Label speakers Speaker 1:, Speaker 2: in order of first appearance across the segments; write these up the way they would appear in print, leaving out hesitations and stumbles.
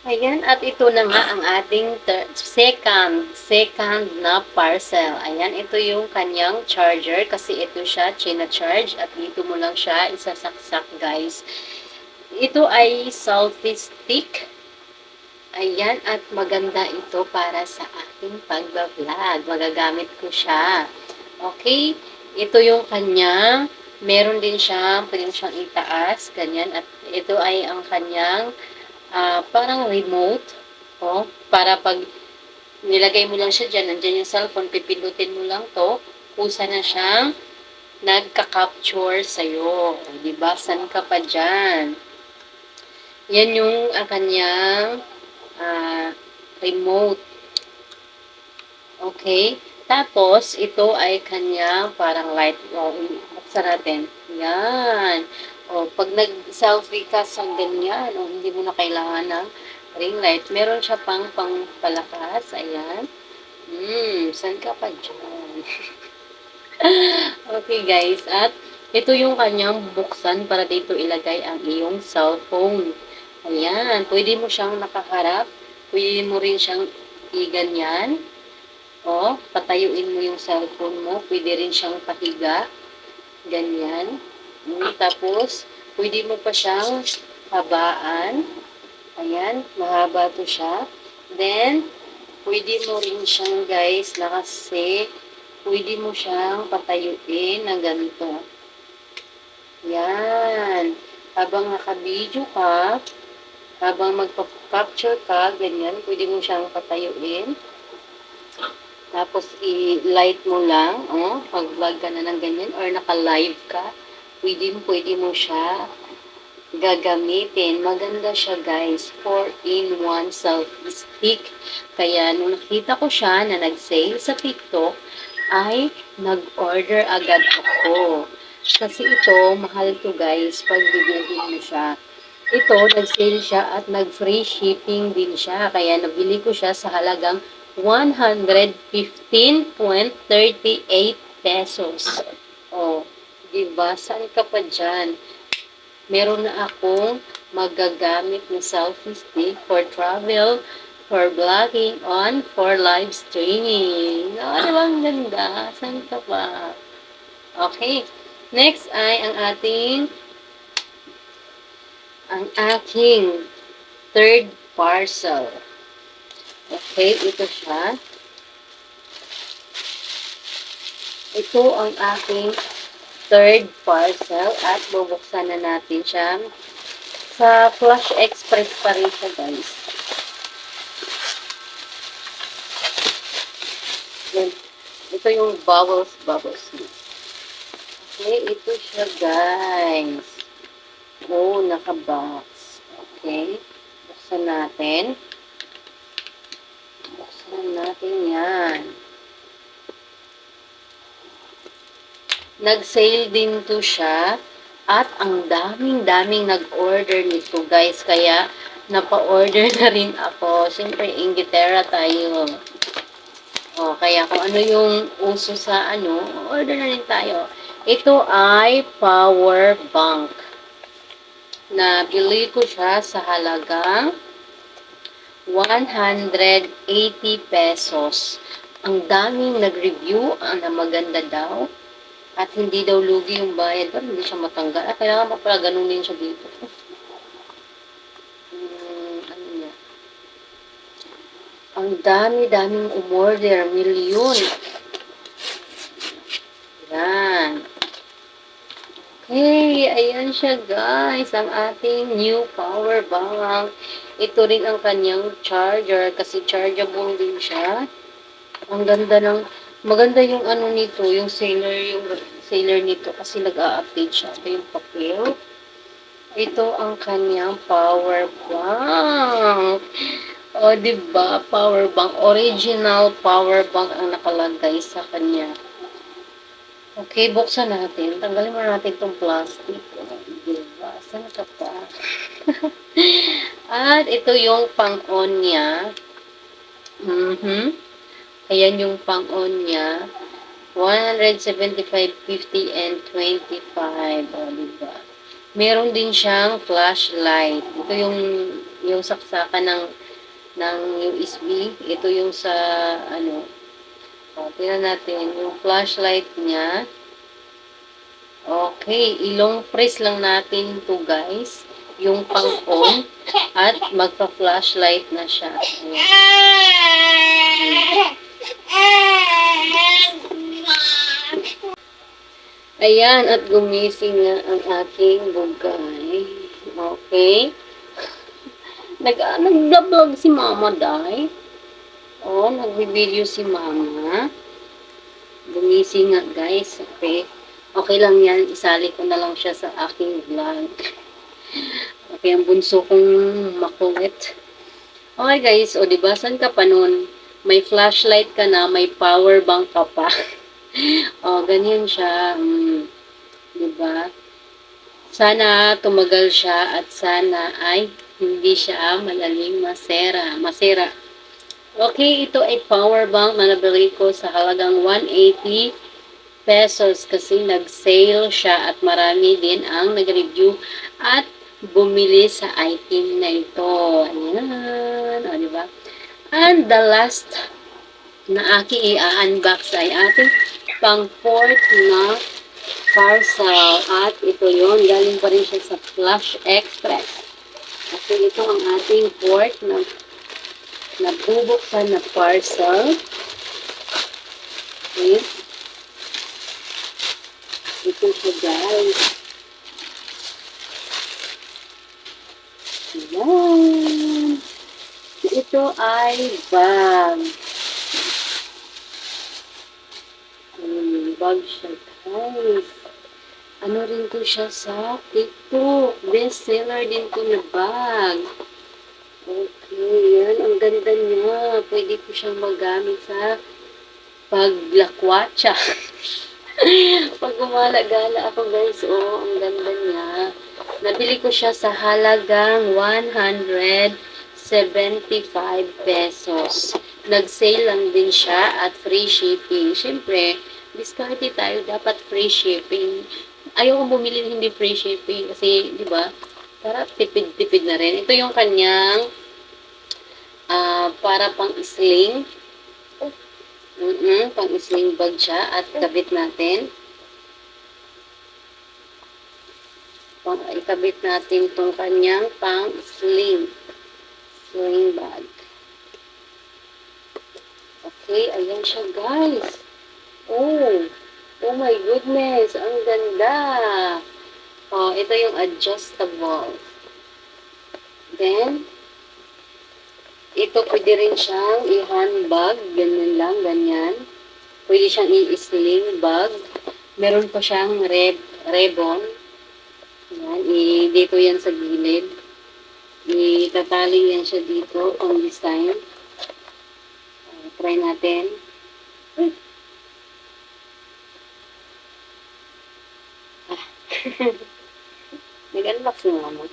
Speaker 1: Ayan, at ito na nga ang ating second na parcel. Ayan, ito yung kanyang charger kasi ito siya china-charge at dito mo lang siya isasaksak, guys. Ito ay selfie stick. Ayan, at maganda ito para sa aking pagbablog. Magagamit ko siya. Okay, ito yung kanyang, meron din siyang, pwede mo siyang itaas, ganyan. At ito ay ang kanyang parang remote. Oh, para pag nilagay mo lang siya dyan, nandyan yung cellphone, pipindutin mo lang to, kusa na siyang nagka-capture sa'yo. Diba? San ka pa dyan? Yan yung kanyang ah, remote. Okay? Tapos, ito ay kanyang parang light. O, buksan natin. Yan. O, pag nag-selfie ka sa ganyan, o hindi mo na kailangan ng ring light, meron siya pang palakas. Ayan. Saan ka pa dyan? Okay, guys. At ito yung kanyang buksan para dito ilagay ang iyong cellphone. Ayan. Pwede mo siyang nakaharap. Pwede mo rin siyang iganyan. O, patayuin mo yung cellphone mo. Pwede rin siyang pahiga. Ganyan. Tapos, pwede mo pa siyang habaan. Ayan, mahaba to siya. Then, pwede mo rin siyang, guys, na kasi pwede mo siyang patayuin na ganito. Yan. Habang naka-video ka, habang magpa-capture ka, ganyan, pwede mo siyang patayuin. Tapos, i-light mo lang, oh, pag-vlog ka na ng ganyan, or naka-live ka, pwede mo siya gagamitin. Maganda siya, guys. 4-in-1 selfie stick. Kaya, nung nakita ko siya na nag-sale sa TikTok, ay nag-order agad ako. Kasi ito, mahal to, guys, pag bibilhin mo siya. Ito, nag-sale siya at nag-free shipping din siya. Kaya nabili ko siya sa halagang 115.38 pesos. Oh, diba? Saan ka pa dyan? Meron na akong magagamit na selfie stick for travel, for vlogging, for live streaming. Oh, diba ang ganda? Saan ka pa? Okay. Next ay ang aking third parcel. Okay, ito siya. Ito ang aking third parcel at bubuksan na natin siya. Sa Flash Express pa rin siya, guys. Then, ito yung bubbles. Okay, ito siya, guys. Oh, naka-box. Okay. Buksan natin. Buksan natin yan. Nag-sale din to siya. At ang daming nag-order nito, guys. Kaya, napa-order na rin ako. Siyempre, Inglaterra tayo. O, kaya kung ano yung uso sa order na rin tayo. Ito ay power bank. Nabili ko siya sa halagang 180 pesos. Ang daming nag-review na maganda daw. At hindi daw lugi yung bayad. Pero hindi siya matanggal. Kailangan pa pala ganunin siya dito. Ano niya? Ang dami-daming umorder. Milyon. Yan. Hey, ayan siya, guys. Ang ating new power bank. Ito rin ang kanyang charger kasi chargeable din siya. Ang ganda maganda yung nito, yung seller nito kasi nag-a-update siya. Ito yung papel. Ito ang kanyang power bank. O, diba? Power bank. Original power bank ang nakalagay sa kanya. Okay, buksan natin. Tanggalin mo natin itong plastic. Diba? Saan ka pa? At ito yung pang-on niya. Ayan yung pang-on niya. 175, 50, and 25. O, diba? Meron din siyang flashlight. Ito yung yung saksakan ng USB. Ito yung sa, ano, tingnan natin, yung flashlight niya. Okay, ilong press lang natin to guys, yung pang-on, at magpa-flashlight na siya. Ayan, at gumising na ang aking bugay. Okay. Nag-vlog si mama, day. Oh, nag-video si mama. Gumising nga, guys. Okay. Okay lang yan. Isali ko na lang siya sa aking vlog. Okay, ang bunso kong makulit. Okay, guys. O, diba? Saan ka pa nun? May flashlight ka na, may power bank ka pa. O, ganyan siya. Diba? Sana tumagal siya at sana ay hindi siya malaling masira. Okay, ito ay power bank na nabili ko sa halagang 180 pesos kasi nag-sale siya at marami din ang nag-review at bumili sa item na ito. Ayan, o diba? And the last na aking i-unbox ay ating pang fourth na parcel. At ito yon, galing pa rin siya sa Flash Express. Kasi ito ang ating fourth na nabubuksan na parcel. Okay. Ito siya guys. Ayan. Ito ay bag. Bag siya guys. Ano rin to siya sa TikTok. Best seller din to na bag. Okay, yan. Ang ganda niya. Pwede ko siyang magamit sa paglakwatsa. Pag gumala-gala ako guys, oh, ang ganda niya. Nabili ko siya sa halagang 175 pesos. Nag-sale lang din siya at free shipping. Siyempre, discarte tayo, dapat free shipping. Ayoko bumili ng hindi free shipping kasi, di ba, para tipid-tipid na rin. Ito yung kanyang para pang sling. Pang sling bag siya at kabit natin. Ikabit natin itong kanyang pang sling bag. Okay, ayan siya guys. Oh my goodness, ang ganda. Oh, ito yung adjustable. Then, ito pwede rin siyang i-handbag, ganyan lang, ganyan. Pwede siyang i-sling bag. Meron pa siyang ribbon. Yan, dito yan sa gilid. Itatali yan siya dito, pang design. Try natin. Nag-unbox mo naman.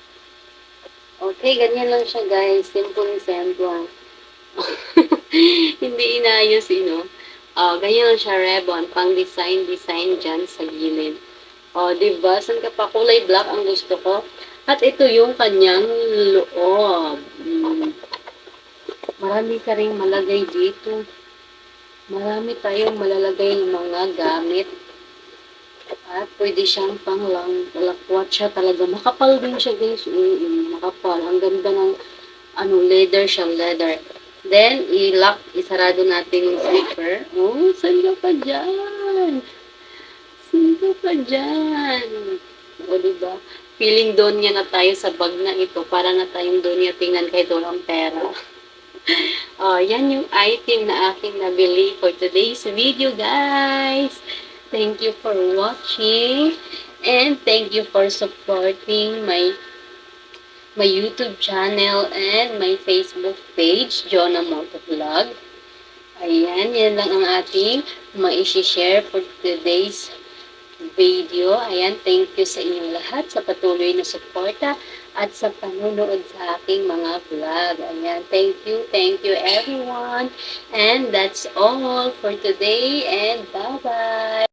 Speaker 1: Okay, ganyan lang siya guys. Simple. Hindi inayos, ganyan lang siya ribbon. Pang design dyan sa gilid. Diba? Saan ka pa? Kulay black ang gusto ko. At ito yung kanyang loob. Marami ka rin malagay dito. Marami tayong malalagay ng mga gamit. At pwede siyang lakwat siya talaga. Makapal din siya guys. Makapal. Ang ganda ng leather siya, leather. Then, isarado natin yung zipper. Oh, saan ka pa dyan? O, diba? Feeling doon niya na tayo sa bag na ito. Para na tayong doon niya tingnan kahit walang pera. Yan yung item na aking nabili for today's video, guys. Thank you for watching. And thank you for supporting my YouTube channel and my Facebook page, Jonah Motovlog. Ayan, yan lang ang ating ma-share for today's video. Ayan, thank you sa inyong lahat sa patuloy na suporta at sa panonood sa aking mga vlog. Ayan, thank you everyone. And that's all for today and bye-bye.